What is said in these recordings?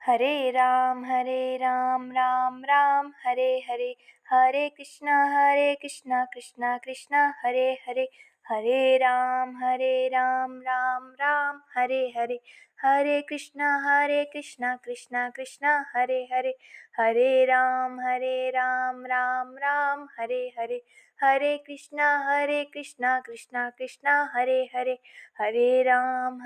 Hare Ram Ram Ram Hare Hare, Hare Krishna Krishna Krishna Hare Hare, Hare Ram Ram Ram Hare Hare, Hare Krishna Krishna Krishna Hare Hare, Hare Ram Ram Ram Hare Hare, Hare Krishna Krishna Krishna Hare Hare, Hare Ram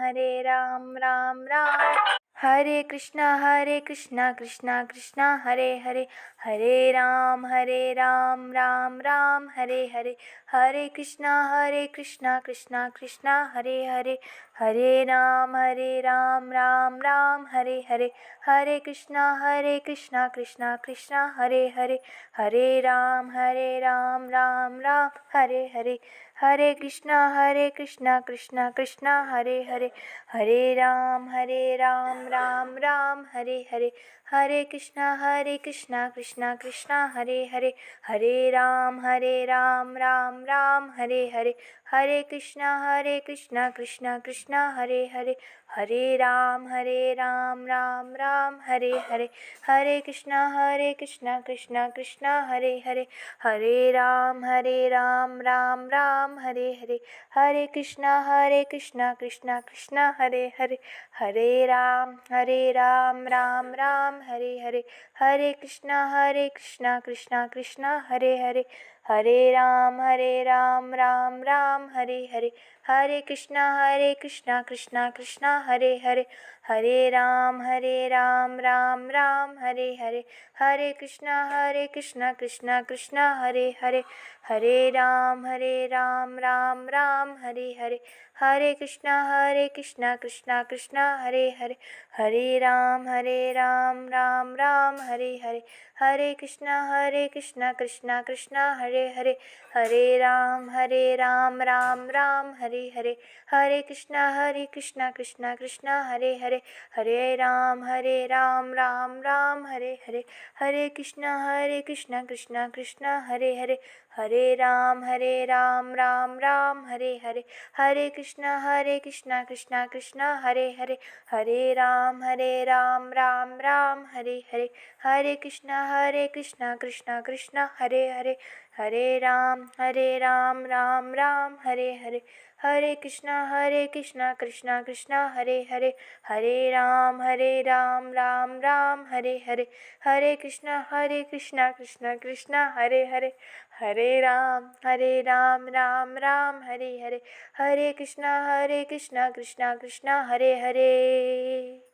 Ram Ram Hare Krishna Krishna Krishna Hare Hare, Hare Ram Ram Ram Hare Hare, Hare Krishna Krishna Krishna Hare Hare, Hare Ram Ram Ram Hare Hare, Hare Krishna Krishna Krishna Hare Hare, Hare Ram Ram Ram Hare Hare, Hare Krishna Krishna Krishna Hare Hare, Hare Ram Ram Ram Hare Hare, Hare Krishna Krishna Krishna Hare Hare, Hare Ram Ram Ram Hare Hare, Hare Krishna Krishna Krishna Hare Hare, Hare Ram Ram Ram Hare Hare, Hare Krishna Krishna Krishna Hare Hare, Hare Ram Ram Ram Hare Hare, Hare Krishna Krishna Krishna Hare Hare, Hare Ram Ram Ram Hare Hare, Hare Krishna Krishna Krishna Hare Hare, Hare Ram Ram Ram Hare Hare, Hare Krishna Krishna Krishna Hare Hare, Hare Ram Ram Ram Hare Hare, Hare Krishna Krishna Krishna Hare Hare, Hare Ram Ram Ram Hare Hare, Hare Krishna Krishna Krishna Hare Hare, Hare Ram Ram Ram Hare Hare, Hare Krishna Krishna Krishna Hare Hare, Hare Ram Ram Ram Hare Hare, Hare Krishna Krishna Krishna Hare Hare, Hare Ram Ram Ram Hare Hare, Hare Krishna Krishna Krishna Hare Hare, Hare Ram Ram Ram Hare Hare, Hare Krishna Krishna Krishna Hare Hare, Hare Ram Ram Ram Hare Hare, Hare Krishna Krishna Krishna Hare Hare, Hare Ram Ram Ram Hare Hare, Hare Krishna Krishna Krishna Hare Hare, Hare Ram Ram Ram Hare Hare, Hare Krishna Krishna Krishna Hare Hare, Hare Ram Ram Ram Hare Hare, Hare Krishna Krishna Krishna Hare Hare.